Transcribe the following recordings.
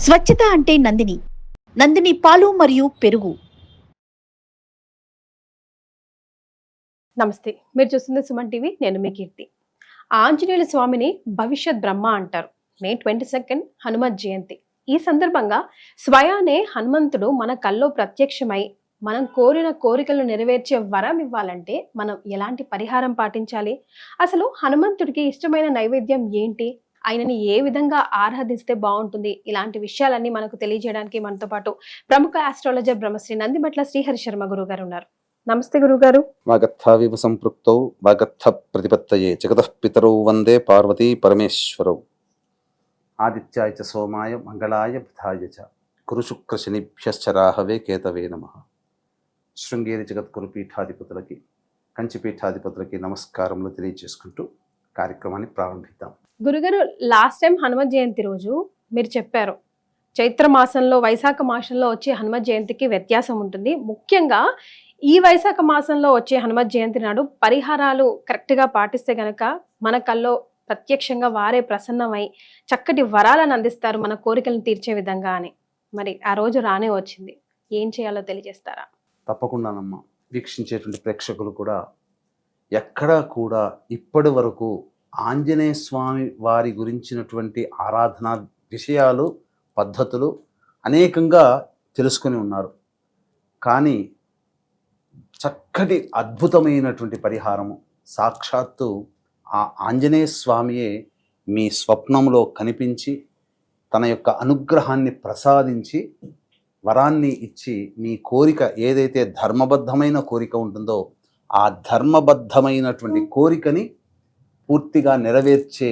స్వచ్ఛత అంటే నందిని. నందిని పాలు మరియు పెరుగు. నమస్తే, మీరు చూస్తుంది సుమన్ టీవీ. నేను మీ కీర్తి. ఆంజనేయుల స్వామిని భవిష్యత్ బ్రహ్మ అంటారు. మే 22 హనుమత్ జయంతి. ఈ సందర్భంగా స్వయానే హనుమంతుడు మన కల్లో ప్రత్యక్షమై మనం కోరిన కోరికలను నెరవేర్చే వరం ఇవ్వాలంటే మనం ఎలాంటి పరిహారం పాటించాలి, అసలు హనుమంతుడికి ఇష్టమైన నైవేద్యం ఏంటి, ఆయనని ఏ విధంగా ఆరాధిస్తే బాగుంటుంది, ఇలాంటి విషయాలన్నీ మనకు తెలియజేయడానికి మనతో పాటు ప్రముఖ ఆస్ట్రాలజర్ బ్రహ్మశ్రీ నందిమట్ల శ్రీహరి శర్మ గురువు గారు ఉన్నారు. నమస్తే గురుగారు. వాగర్థావివ సంపృక్తౌ వాగర్థ ప్రతిపత్తయే జగతః పితరౌ వందే పార్వతీ పరమేశ్వరౌ. ఆదిత్యాయ చ సోమాయ మంగళాయ బుధాయ చ గురు శుక్ర శనిభ్యశ్చ రాహవే కేతవే నమః. శృంగేరి జగద్గురు పీఠాధిపతులకి, కంచి పీఠాధిపతులకి నమస్కారములు తెలియజేసుకుంటూ కార్యక్రమాన్ని ప్రారంభిద్దాం. గురుగారు, లాస్ట్ టైం హనుమత్ జయంతి రోజు మీరు చెప్పారు చైత్ర మాసంలో వైశాఖ మాసంలో వచ్చే హనుమత్ జయంతికి వ్యత్యాసం ఉంటుంది. ముఖ్యంగా ఈ వైశాఖ మాసంలో వచ్చే హనుమత్ జయంతి నాడు పరిహారాలు కరెక్ట్గా పాటిస్తే గనక మన కల్లో ప్రత్యక్షంగా వారే ప్రసన్నమై చక్కటి వరాలను అందిస్తారు మన కోరికలను తీర్చే విధంగా అని. మరి ఆ రోజు రానే వచ్చింది, ఏం చేయాలో తెలియజేస్తారా? తప్పకుండానమ్మా. వీక్షించేటువంటి ప్రేక్షకులు కూడా ఎక్కడా కూడా ఇప్పటి వరకు ఆంజనేయ స్వామి వారి గురించినటువంటి ఆరాధన విషయాలు, పద్ధతులు అనేకంగా తెలుసుకొని ఉన్నారు. కానీ చక్కటి అద్భుతమైనటువంటి పరిహారము సాక్షాత్తు ఆ ఆంజనేయ స్వామియే మీ స్వప్నంలో కనిపించి తన యొక్క అనుగ్రహాన్ని ప్రసాదించి వరాన్ని ఇచ్చి మీ కోరిక ఏదైతే ధర్మబద్ధమైన కోరిక ఉంటుందో ఆ ధర్మబద్ధమైనటువంటి కోరికని పూర్తిగా నెరవేర్చే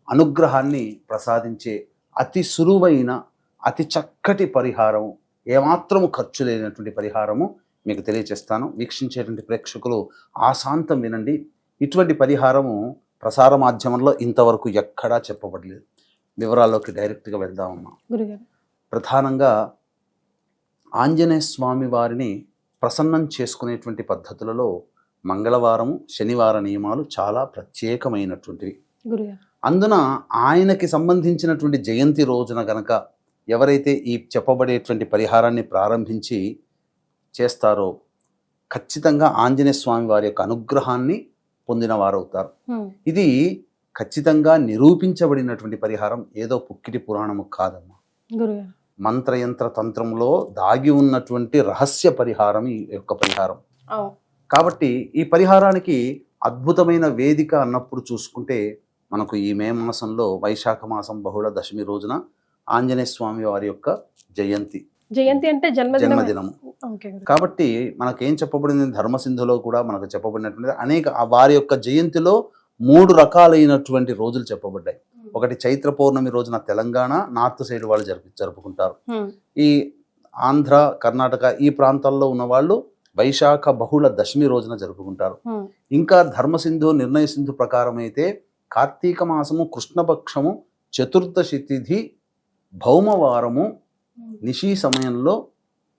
అనుగ్రహాన్ని ప్రసాదించే అతి సులువైన అతి చక్కటి పరిహారము, ఏమాత్రము ఖర్చు లేనటువంటి పరిహారము మీకు తెలియచేస్తాను. వీక్షించేటువంటి ప్రేక్షకులు ఆశాంతం వినండి. ఇటువంటి పరిహారము ప్రసార మాధ్యమంలో ఇంతవరకు ఎక్కడా చెప్పబడలేదు. వివరాల్లోకి డైరెక్ట్గా వెళ్దామమ్మా. ప్రధానంగా ఆంజనేయ స్వామి వారిని ప్రసన్నం చేసుకునేటువంటి పద్ధతులలో మంగళవారము, శనివార నియమాలు చాలా ప్రత్యేకమైనటువంటివి. అందున ఆయనకి సంబంధించినటువంటి జయంతి రోజున గనక ఎవరైతే ఈ చెప్పబడేటువంటి పరిహారాన్ని ప్రారంభించి చేస్తారో ఖచ్చితంగా ఆంజనేయ స్వామి వారి యొక్క అనుగ్రహాన్ని పొందిన వారవుతారు. ఇది ఖచ్చితంగా నిరూపించబడినటువంటి పరిహారం, ఏదో పుక్కిటి పురాణము కాదమ్మా. మంత్రయంత్ర తంత్రంలో దాగి ఉన్నటువంటి రహస్య పరిహారం ఈ యొక్క పరిహారం. కాబట్టి ఈ పరిహారానికి అద్భుతమైన వేదిక అన్నప్పుడు చూసుకుంటే మనకు ఈ మే మాసంలో వైశాఖ మాసం బహుళ దశమి రోజున ఆంజనేయ స్వామి వారి యొక్క జయంతి అంటే జన్మదినము. కాబట్టి మనకేం చెప్పబడింది, ధర్మసింధులో కూడా మనకు చెప్పబడినటువంటి అనేక వారి యొక్క జయంతిలో 3 రకాలైనటువంటి రోజులు చెప్పబడ్డాయి. ఒకటి చైత్ర పౌర్ణమి రోజున తెలంగాణ నార్త్ సైడ్ వాళ్ళు జరుపుకుంటారు. ఈ ఆంధ్ర, కర్ణాటక ఈ ప్రాంతాల్లో ఉన్న వాళ్ళు వైశాఖ బహుళ దశమి రోజున జరుపుకుంటారు. ఇంకా ధర్మసింధు, నిర్ణయ సింధు ప్రకారం అయితే కార్తీక మాసము కృష్ణపక్షము చతుర్దశి తిథి భౌమవారము నిశీ సమయంలో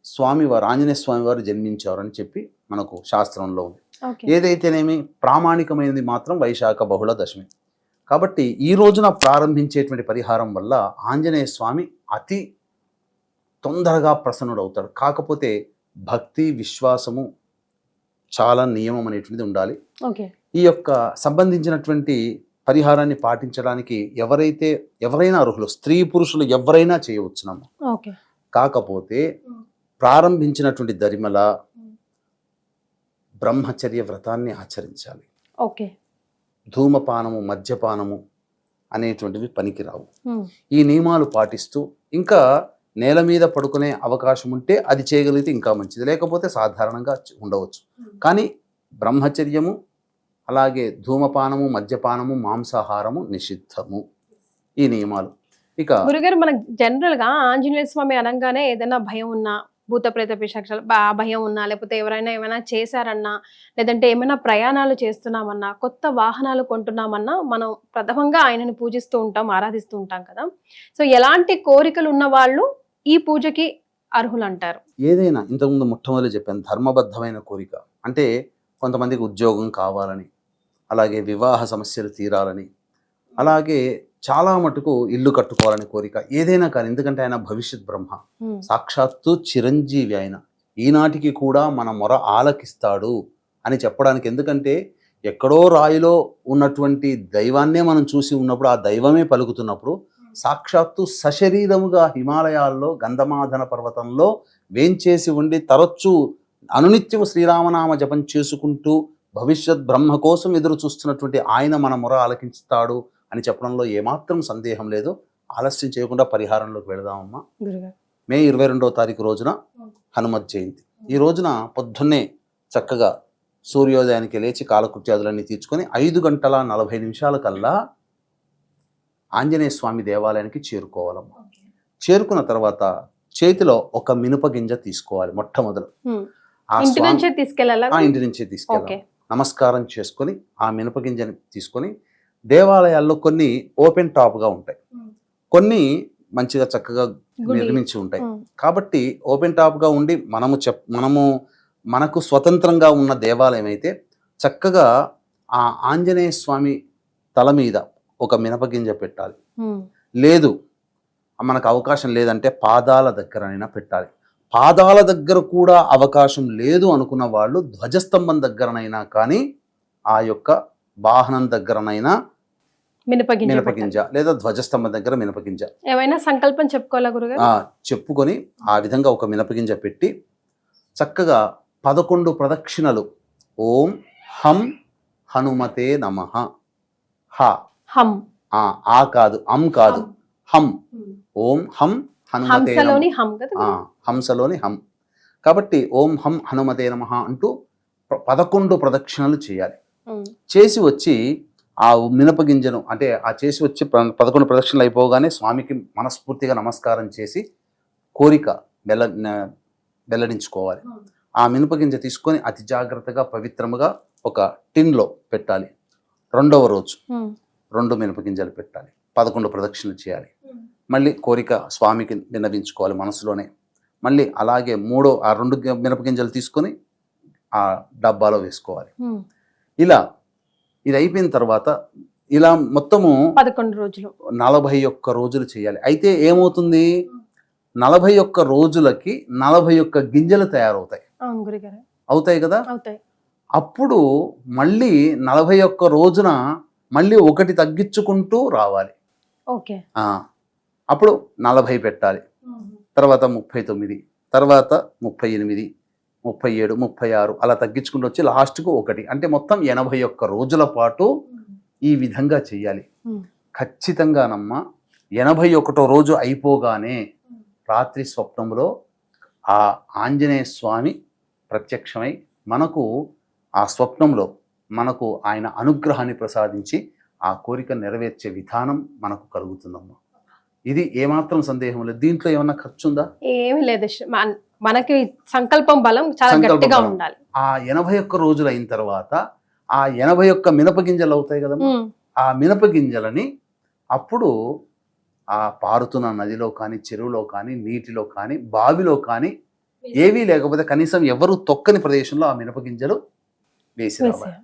స్వామివారు ఆంజనేయ స్వామి వారు జన్మించారు అని చెప్పి మనకు శాస్త్రంలో ఉంది. ఏదైతేనేమి ప్రామాణికమైనది మాత్రం వైశాఖ బహుళ దశమి. కాబట్టి ఈ రోజున ప్రారంభించేటువంటి పరిహారం వల్ల ఆంజనేయ స్వామి అతి తొందరగా ప్రసన్నుడవుతాడు. కాకపోతే భక్తి, విశ్వాసము చాలా నియమం అనేటువంటిది ఉండాలి. ఈ యొక్క సంబంధించినటువంటి పరిహారాన్ని పాటించడానికి ఎవరైనా అర్హులు, స్త్రీ పురుషులు ఎవరైనా చేయవచ్చునమ్మా. కాకపోతే ప్రారంభించినటువంటి దరిమల బ్రహ్మచర్య వ్రతాన్ని ఆచరించాలి. ధూమపానము, మద్యపానము అనేటువంటివి పనికిరావు. ఈ నియమాలు పాటిస్తూ ఇంకా నేల మీద పడుకునే అవకాశం ఉంటే అది చేయగలిగితే ఇంకా మంచిది, లేకపోతే సాధారణంగా ఉండవచ్చు. కానీ బ్రహ్మచర్యము, అలాగే ధూమపానము, మద్యపానము, మాంసాహారము నిషిద్ధము, ఈ నియమాలు. ఇక గురుగారు, మనకు జనరల్ గా ఆంజనేయ స్వామి అనగానే ఏదైనా భయం ఉన్నా, భూత ప్రేత పిశాచాలు భయం ఉన్నా, లేకపోతే ఎవరైనా ఏమైనా చేశారన్నా, లేదంటే ఏమైనా ప్రయాణాలు చేస్తున్నామన్నా, కొత్త వాహనాలు కొంటున్నామన్నా మనం ప్రథమంగా ఆయనని పూజిస్తూ ఉంటాం, ఆరాధిస్తూ ఉంటాం కదా. సో ఎలాంటి కోరికలు ఉన్న వాళ్ళు ఈ పూజకి అర్హులు అంటారు? ఏదైనా ఇంతకుముందు మొట్టమొదటి చెప్పాను, ధర్మబద్ధమైన కోరిక అంటే కొంతమందికి ఉద్యోగం కావాలని, అలాగే వివాహ సమస్యలు తీరాలని, అలాగే చాలా మటుకు ఇల్లు కట్టుకోవాలని కోరిక, ఏదైనా కానీ, ఎందుకంటే ఆయన భవిష్యత్ బ్రహ్మ, సాక్షాత్తు చిరంజీవి ఆయన, ఈనాటికి కూడా మన మొర ఆలకిస్తాడు అని చెప్పడానికి. ఎందుకంటే ఎక్కడో రాయిలో ఉన్నటువంటి దైవాన్నే మనం చూసి ఉన్నప్పుడు, ఆ దైవమే పలుకుతున్నప్పుడు, సాక్షాత్తు సశరీరముగా హిమాలయాల్లో గంధమాధన పర్వతంలో వేంచేసి ఉండి తరచూ అనునిత్యము శ్రీరామనామ జపం చేసుకుంటూ భవిష్యత్ బ్రహ్మ కోసం ఎదురు చూస్తున్నటువంటి ఆయన మన మొర ఆలకిస్తాడు అని చెప్పడంలో ఏమాత్రం సందేహం లేదు. ఆలస్యం చేయకుండా పరిహారంలోకి వెళదామమ్మా. మే 22వ తారీఖు రోజున హనుమత్ జయంతి. ఈ రోజున పొద్దున్నే చక్కగా సూర్యోదయానికి లేచి కాలకృత్యాదులన్నీ తీర్చుకొని 5:40 కల్లా ఆంజనేయ స్వామి దేవాలయానికి చేరుకోవాలమ్మా. చేరుకున్న తర్వాత చేతిలో ఒక మినప గింజ తీసుకోవాలి. మొట్టమొదలు ఇంటి నుంచే తీసుకెళ్ళాలి. నమస్కారం చేసుకొని ఆ మినప గింజని తీసుకొని, దేవాలయాల్లో కొన్ని ఓపెన్ టాప్గా ఉంటాయి, కొన్ని మంచిగా చక్కగా నిర్మించి ఉంటాయి. కాబట్టి ఓపెన్ టాప్గా ఉండి మనకు స్వతంత్రంగా ఉన్న దేవాలయం అయితే చక్కగా ఆ ఆంజనేయ స్వామి తల మీద ఒక మినపగింజ పెట్టాలి. లేదు మనకు అవకాశం లేదంటే పాదాల దగ్గరైనా పెట్టాలి. పాదాల దగ్గర కూడా అవకాశం లేదు అనుకున్న వాళ్ళు ధ్వజస్తంభం దగ్గరనైనా కానీ, ఆ యొక్క వాహనం దగ్గరనైనా మినపగింజ లేదా ధ్వజస్తంభం దగ్గర మినపగింజ ఏమైనా సంకల్పం చెప్పుకోవాలా గురుగారు? చెప్పుకొని ఆ విధంగా ఒక మినపగింజ పెట్టి చక్కగా 11 ప్రదక్షిణలు ఓం హం హనుమతే నమః. హం ఆ కాదు, అం కాదు, హం. ఓం హం హనుమతే హంసలోని హం కాబట్టి ఓం హం హనుమతే నమః అంటూ 11 ప్రదక్షిణలు చేయాలి. చేసి వచ్చి ఆ మినపగింజను, అంటే ఆ చేసి వచ్చి 11 ప్రదక్షిణలు అయిపోగానే స్వామికి మనస్ఫూర్తిగా నమస్కారం చేసి కోరిక వెల్లడించుకోవాలి. ఆ మినపగింజ తీసుకొని అతి జాగ్రత్తగా పవిత్రముగా ఒక టిన్లో పెట్టాలి. 2వ రోజు 2 మినపగింజలు పెట్టాలి. 11 ప్రదక్షిణలు చేయాలి. మళ్ళీ కోరిక స్వామికి విన్నవించుకోవాలి మనసులోనే. మళ్ళీ అలాగే ఆ 2 మినపగింజలు తీసుకొని ఆ డబ్బాలో వేసుకోవాలి. ఇలా ఇది అయిపోయిన తర్వాత ఇలా మొత్తము 11 రోజులు 41 రోజులు చేయాలి. అయితే ఏమవుతుంది, 41 రోజులకి 41 గింజలు తయారవుతాయి. అవుతాయి కదా. అప్పుడు మళ్ళీ 41 రోజున మళ్ళీ ఒకటి తగ్గించుకుంటూ రావాలి. అప్పుడు 40 పెట్టాలి, తర్వాత 39, తర్వాత 38, 37, 36 అలా తగ్గించుకుంటూ వచ్చి లాస్ట్కు 1, అంటే మొత్తం 81 రోజుల పాటు ఈ విధంగా చెయ్యాలి. ఖచ్చితంగానమ్మా 81వ రోజు అయిపోగానే రాత్రి స్వప్నంలో ఆ ఆంజనేయ స్వామి ప్రత్యక్షమై మనకు ఆ స్వప్నంలో మనకు ఆయన అనుగ్రహాన్ని ప్రసాదించి ఆ కోరిక నెరవేర్చే విధానం మనకు కలుగుతుందమ్మా. ఇది ఏమాత్రం సందేహం లేదు. దీంట్లో ఏమన్నా ఖర్చు ఉందా? ఏమీ లేదు. మనకి సంకల్పం బలం చాలా గట్టిగా ఉండాలి. ఆ 81 రోజులు అయిన తర్వాత ఆ 81 మినపగింజలు అవుతాయి కదా, ఆ మినపగింజలని అప్పుడు ఆ పారుతున్న నదిలో కానీ, చెరువులో కానీ, నీటిలో కానీ, బావిలో కానీ, ఏవీ లేకపోతే కనీసం ఎవరు తొక్కని ప్రదేశంలో ఆ మినపగింజలు వేసి రావాలి.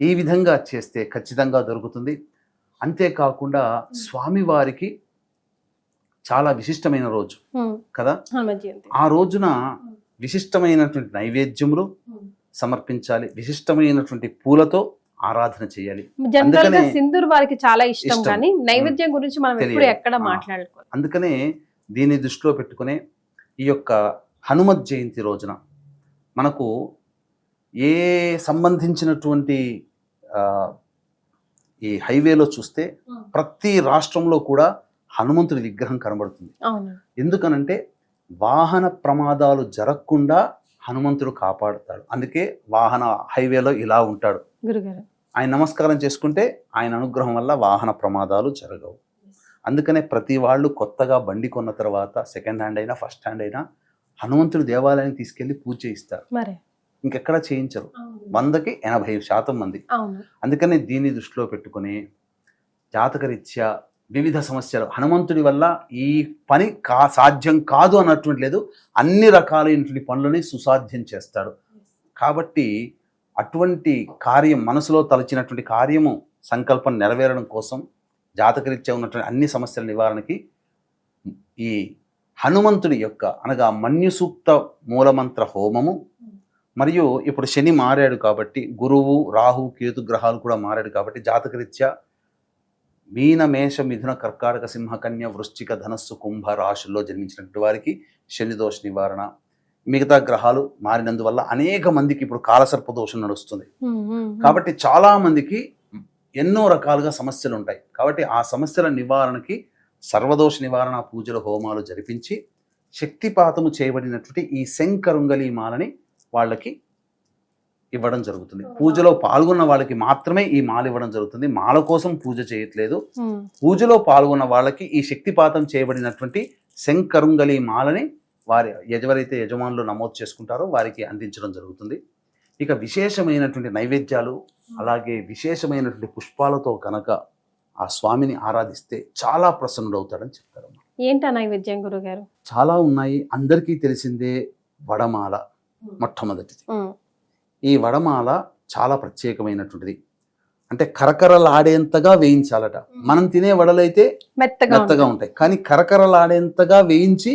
ఈ విధంగా చేస్తే ఖచ్చితంగా దొరుకుతుంది. అంతేకాకుండా స్వామివారికి చాలా విశిష్టమైన రోజు కదా, ఆ రోజున విశిష్టమైనటువంటి నైవేద్యములు సమర్పించాలి, విశిష్టమైనటువంటి పూలతో ఆరాధన చేయాలి. సింధూర్ వారికి చాలా ఇష్టం, కానీ నైవేద్యం గురించి మనం ఎప్పుడు ఎక్కడ మాట్లాడుకోవాలి. అందుకనే దీన్ని దృష్టిలో పెట్టుకునే ఈ యొక్క హనుమత్ జయంతి రోజున మనకు ఏ సంబంధించినటువంటి ఈ హైవేలో చూస్తే ప్రతి రాష్ట్రంలో కూడా హనుమంతుడి విగ్రహం కనబడుతుంది. ఎందుకనంటే వాహన ప్రమాదాలు జరగకుండా హనుమంతుడు కాపాడుతాడు. అందుకే వాహన హైవేలో ఇలా ఉంటాడు. ఆయన నమస్కారం చేసుకుంటే ఆయన అనుగ్రహం వల్ల వాహన ప్రమాదాలు జరగవు. అందుకనే ప్రతి వాళ్ళు కొత్తగా బండి కొన్న తర్వాత సెకండ్ హ్యాండ్ అయినా ఫస్ట్ హ్యాండ్ అయినా హనుమంతుడి దేవాలయానికి తీసుకెళ్లి పూజ చేయిస్తారు. ఇంకెక్కడ చేయించరు. 100కి 80% మంది. అందుకనే దీన్ని దృష్టిలో పెట్టుకుని జాతకరీత్యా వివిధ సమస్యలు, హనుమంతుడి వల్ల ఈ పని సాధ్యం కాదు అన్నటువంటి లేదు, అన్ని రకాలైనటువంటి పనులని సుసాధ్యం చేస్తాడు. కాబట్టి అటువంటి కార్యం, మనసులో తలచినటువంటి కార్యము సంకల్పం నెరవేరడం కోసం జాతకరీత్యా ఉన్నటువంటి అన్ని సమస్యల నివారణకి ఈ హనుమంతుడి యొక్క అనగా మన్యు సూక్త మూలమంత్ర హోమము, మరియు ఇప్పుడు శని మారాడు కాబట్టి గురువు రాహు కేతు గ్రహాలు కూడా మారాడు కాబట్టి జాతకరీత్యా మీన మేష మిథున కర్కాటక సింహ కన్య వృశ్చిక ధనస్సు కుంభ రాశుల్లో జన్మించినటువంటి వారికి శని దోష నివారణ, మిగతా గ్రహాలు మారినందువల్ల అనేక మందికి ఇప్పుడు కాలసర్ప దోషం నడుస్తుంది. కాబట్టి చాలా మందికి ఎన్నో రకాలుగా సమస్యలు ఉంటాయి. కాబట్టి ఆ సమస్యల నివారణకి సర్వదోష నివారణ పూజలు హోమాలు జరిపించి శక్తిపాతము చేయబడినటువంటి ఈ శంకరుంగలి మాలని వాళ్ళకి ఇవ్వడం జరుగుతుంది. పూజలో పాల్గొన్న వాళ్ళకి మాత్రమే ఈ మాల ఇవ్వడం జరుగుతుంది. మాల కోసం పూజ చేయట్లేదు. పూజలో పాల్గొన్న వాళ్ళకి ఈ శక్తిపాతం చేయబడినటువంటి శంకరుంగలి మాలని వారి ఎవరైతే యజమానులు నమోదు చేసుకుంటారో వారికి అందించడం జరుగుతుంది. ఇక విశేషమైనటువంటి నైవేద్యాలు అలాగే విశేషమైనటువంటి పుష్పాలతో కనుక ఆ స్వామిని ఆరాధిస్తే చాలా ప్రసన్నుడవుతాడని చెప్తారు. ఏంటి ఆ నైవేద్యం గురుగారు? చాలా ఉన్నాయి. అందరికీ తెలిసిందే వడమాల మొట్టమొదటిది. ఈ వడమాల చాలా ప్రత్యేకమైనటువంటిది. అంటే కరకరలాడేంతగా వేయించాలట. మనం తినే వడలైతే మెత్తగా ఉంటాయి, కానీ కరకరలాడేంతగా వేయించి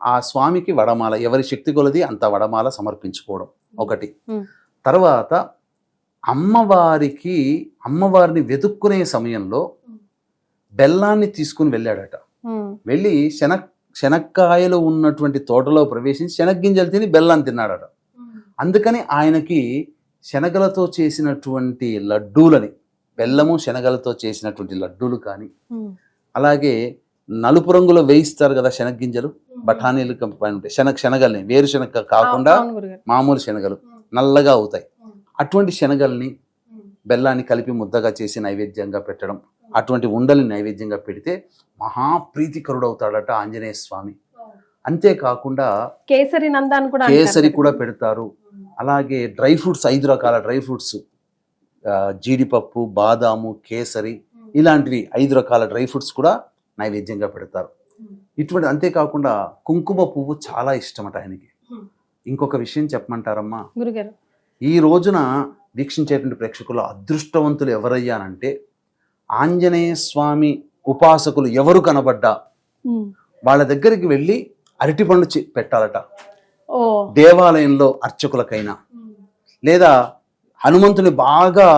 ఆ స్వామికి వడమాల, ఎవరి శక్తి కొలది అంత వడమాల సమర్పించుకోవడం ఒకటి. తర్వాత అమ్మవారిని వెతుక్కునే సమయంలో బెల్లాన్ని తీసుకుని వెళ్ళాడట. వెళ్ళి శనక్కాయలు ఉన్నటువంటి తోటలో ప్రవేశించి శనగ్గింజలు తిని బెల్లాన్ని తిన్నాడట. అందుకని ఆయనకి శనగలతో చేసినటువంటి లడ్డూలని, బెల్లము శనగలతో చేసినటువంటి లడ్డూలు కానీ, అలాగే నలుపు రంగులో వేయిస్తారు కదా శనగ్గింజలు, బఠానీలు ఉంటాయి, శనగల్ని వేరుశనగ కాకుండా మామూలు శనగలు నల్లగా అవుతాయి. అటువంటి శనగల్ని బెల్లాన్ని కలిపి ముద్దగా చేసి నైవేద్యంగా పెట్టడం, అటువంటి ఉండల్ని నైవేద్యంగా పెడితే మహాప్రీతికరుడవుతాడట ఆంజనేయ స్వామి. అంతేకాకుండా కేసరి కూడా పెడతారు. అలాగే డ్రై ఫ్రూట్స్, 5 రకాల డ్రై ఫ్రూట్స్, జీడిపప్పు, బాదాము, కేసరి ఇలాంటివి 5 రకాల డ్రై ఫ్రూట్స్ కూడా నైవేద్యంగా పెడతారు. ఇటువంటి అంతేకాకుండా కుంకుమ పువ్వు చాలా ఇష్టమట ఆయనకి. ఇంకొక విషయం చెప్పమంటారమ్మా గురుగారు? ఈ రోజున వీక్షించేటువంటి ప్రేక్షకులు అదృష్టవంతులు ఎవరయ్యానంటే ఆంజనేయ స్వామి ఉపాసకులు ఎవరు కనబడ్డా వాళ్ళ దగ్గరికి వెళ్ళి అరటిపండు పెట్టాలట. దేవాలయంలో అర్చకులకైనా, లేదా హనుమంతుని బాగా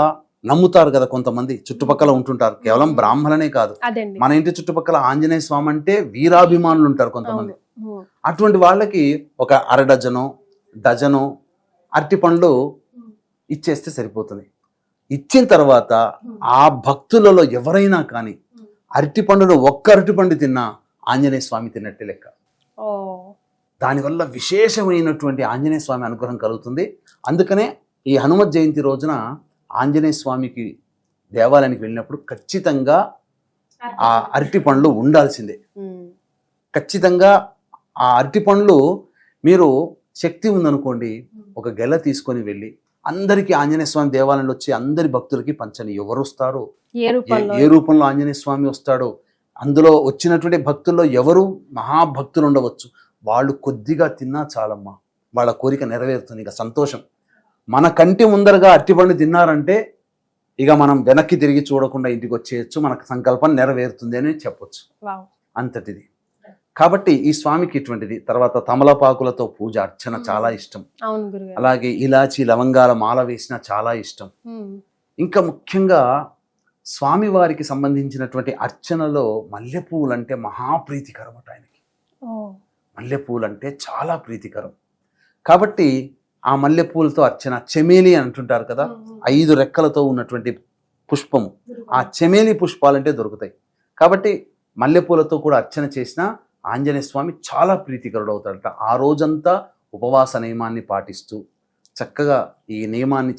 నమ్ముతారు కదా కొంతమంది చుట్టుపక్కల ఉంటుంటారు, కేవలం బ్రాహ్మణనే కాదు, మన ఇంటి చుట్టుపక్కల ఆంజనేయ స్వామి అంటే వీరాభిమానులు ఉంటారు కొంతమంది. అటువంటి వాళ్ళకి ఒక డజను అరటిపండ్లు ఇచ్చేస్తే సరిపోతుంది. ఇచ్చిన తర్వాత ఆ భక్తులలో ఎవరైనా కానీ అరటిపండును ఒక్క అరటిపండు తిన్నా ఆంజనేయ స్వామి తిన్నట్టే లెక్క. దానివల్ల విశేషమైనటువంటి ఆంజనేయ స్వామి అనుగ్రహం కలుగుతుంది. అందుకనే ఈ హనుమత్ జయంతి రోజున ఆంజనేయ స్వామికి దేవాలయానికి వెళ్ళినప్పుడు ఖచ్చితంగా ఆ అరటి పండ్లు ఉండాల్సిందే. ఖచ్చితంగా ఆ అరటి పండ్లు మీరు శక్తి ఉందనుకోండి, ఒక గెల తీసుకొని వెళ్ళి అందరికీ ఆంజనేయ స్వామి దేవాలయంలో వచ్చి అందరి భక్తులకి పంచని. ఎవరు వస్తారు, ఏ రూపంలో ఆంజనేయ స్వామి వస్తాడో, అందులో వచ్చినటువంటి భక్తుల్లో ఎవరు మహాభక్తులు ఉండవచ్చు, వాళ్ళు కొద్దిగా తిన్నా చాలమ్మా, వాళ్ళ కోరిక నెరవేరుతుంది. ఇక సంతోషం. మన కంటి ముందరగా అరటిపండు తిన్నారంటే ఇక మనం వెనక్కి తిరిగి చూడకుండా ఇంటికి వచ్చేయచ్చు, మనకు సంకల్పం నెరవేరుతుంది అని చెప్పొచ్చు. అంతటిది. కాబట్టి ఈ స్వామికి ఇటువంటిది. తర్వాత తమలపాకులతో పూజ అర్చన చాలా ఇష్టం. అలాగే ఇలాచి లవంగాల మాల వేసిన చాలా ఇష్టం. ఇంకా ముఖ్యంగా స్వామివారికి సంబంధించినటువంటి అర్చనలో మల్లెపూలు అంటే మహాప్రీతికరం అట ఆయనకి. మల్లెపూలు అంటే చాలా ప్రీతికరం. కాబట్టి ఆ మల్లెపూలతో అర్చన, చెమేలి అంటుంటారు కదా, 5 రెక్కలతో ఉన్నటువంటి పుష్పము, ఆ చెమేలి పుష్పాలంటే దొరుకుతాయి. కాబట్టి మల్లెపూలతో కూడా అర్చన చేసిన ఆంజనేయ స్వామి చాలా ప్రీతికరుడు అవుతాడట. ఆ రోజంతా ఉపవాస నియమాన్ని పాటిస్తూ చక్కగా ఈ నియమాన్ని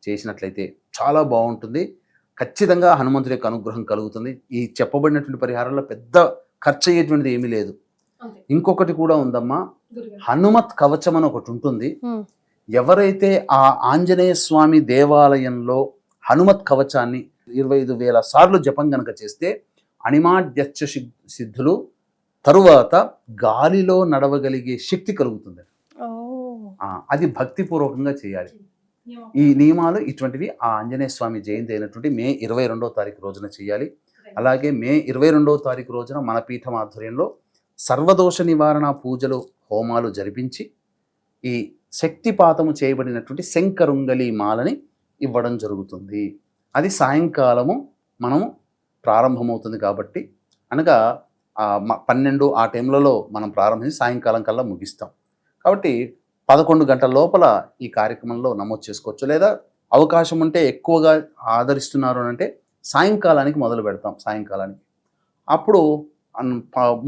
చేసినట్లయితే చాలా బాగుంటుంది. ఖచ్చితంగా హనుమంతుడి యొక్క అనుగ్రహం కలుగుతుంది. ఈ చెప్పబడినటువంటి పరిహారంలో పెద్ద ఖర్చు అయ్యేటువంటిది ఏమీ లేదు. ఇంకొకటి కూడా ఉందమ్మా, హనుమత్ కవచం అని ఒకటి ఉంటుంది. ఎవరైతే ఆ ఆంజనేయ స్వామి దేవాలయంలో హనుమత్ కవచాన్ని 25,000 సార్లు జపం గనక చేస్తే అణిమాద్యచ్చ సిద్ధులు, తరువాత గాలిలో నడవగలిగే శక్తి కలుగుతుంది. అది భక్తిపూర్వకంగా చేయాలి. ఈ నియమాలు ఇటువంటివి ఆ ఆంజనేయ స్వామి జయంతి అయినటువంటి మే 22వ తారీఖు రోజున చేయాలి. అలాగే మే 22వ తారీఖు రోజున మన పీఠం ఆధ్వర్యంలో సర్వదోష నివారణ పూజలు హోమాలు జరిపించి ఈ శక్తిపాతము చేయబడినటువంటి శంకరుంగలి మాలని ఇవ్వడం జరుగుతుంది. అది సాయంకాలము మనము ప్రారంభమవుతుంది కాబట్టి అనగా 12 ఆ టైంలలో మనం ప్రారంభించి సాయంకాలం కల్లా ముగిస్తాం. కాబట్టి 11 గంటల లోపల ఈ కార్యక్రమంలో నమోదు చేసుకోవచ్చు. లేదా అవకాశం ఉంటే ఎక్కువగా ఆదరిస్తున్నారు అంటే సాయంకాలానికి మొదలు పెడతాం. సాయంకాలానికి అప్పుడు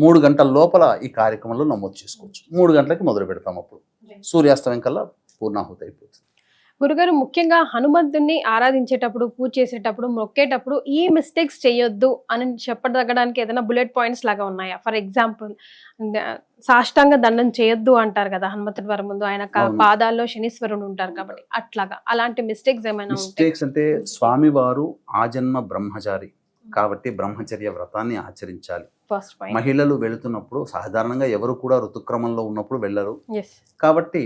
3 గంటల లోపల ఈ కార్యక్రమంలో నమోదు చేసుకోవచ్చు. 3 గంటలకి మొదలు పెడతాం. అప్పుడు సూర్యాస్తమయం కల్లా పూర్ణాహుతి అయిపోతుంది. గురుగారు, ముఖ్యంగా హనుమంతుడిని ఆరాధించేటప్పుడు, పూజ చేసేటప్పుడు, మొక్కేటప్పుడు ఈ మిస్టేక్స్ చేయొద్దు అని చెప్పదగడానికి ఏదైనా బుల్లెట్ పాయింట్స్ లాగా ఉన్నాయా? ఫర్ ఎగ్జాంపుల్, సాష్టాంగ దండం చేయొద్దు అంటారు కదా హనుమంతుడి వారి ముందు, ఆయన పాదాల్లో శనీశ్వరుడు ఉంటారు కాబట్టి, అట్లాగా అలాంటి మిస్టేక్స్ ఏమైనా? మిస్టేక్స్ అంటే స్వామివారు ఆజన్మ బ్రహ్మచారి కాబట్టి బ్రహ్మచర్య వ్రతాన్ని ఆచరించాలి. మహిళలు వెళుతున్నప్పుడు సాధారణంగా ఎవరు కూడా ఋతుక్రమంలో ఉన్నప్పుడు వెళ్ళరు కాబట్టి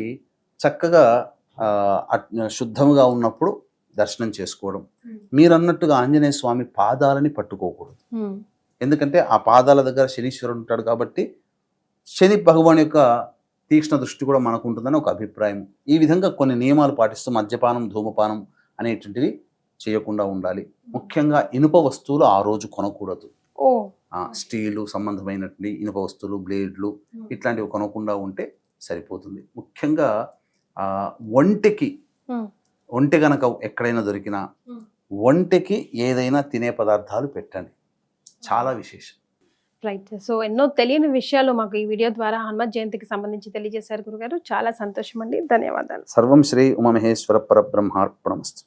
చక్కగా శుద్ధముగా ఉన్నప్పుడు దర్శనం చేసుకోవడం. మీరన్నట్టుగా ఆంజనేయ స్వామి పాదాలని పట్టుకోకూడదు. ఎందుకంటే ఆ పాదాల దగ్గర శనీశ్వరుడు ఉంటాడు కాబట్టి శని భగవాన్ యొక్క తీక్ష్ణ దృష్టి కూడా మనకు ఉంటుందని ఒక అభిప్రాయం. ఈ విధంగా కొన్ని నియమాలు పాటిస్తూ మద్యపానం, ధూమపానం అనేటువంటివి చేయకుండా ఉండాలి. ముఖ్యంగా ఇనుప వస్తువులు ఆ రోజు కొనకూడదు. స్టీలు సంబంధమైనటువంటి ఇనుప వస్తువులు, బ్లేడ్లు ఇట్లాంటివి కొనకుండా ఉంటే సరిపోతుంది. ముఖ్యంగా ఒంటె గనక ఎక్కడైనా దొరికినా ఒంటెకి ఏదైనా తినే పదార్థాలు పెట్టండి. చాలా విశేషం. రైట్. సో ఎన్నో తెలియని విషయాలు మాకు ఈ వీడియో ద్వారా హనుమత్ జయంతికి సంబంధించి తెలియజేశారు గురుగారు. చాలా సంతోషం అండి. ధన్యవాదాలు. సర్వం శ్రీ ఉమామహేశ్వర పరబ్రహ్మార్పణమస్తు.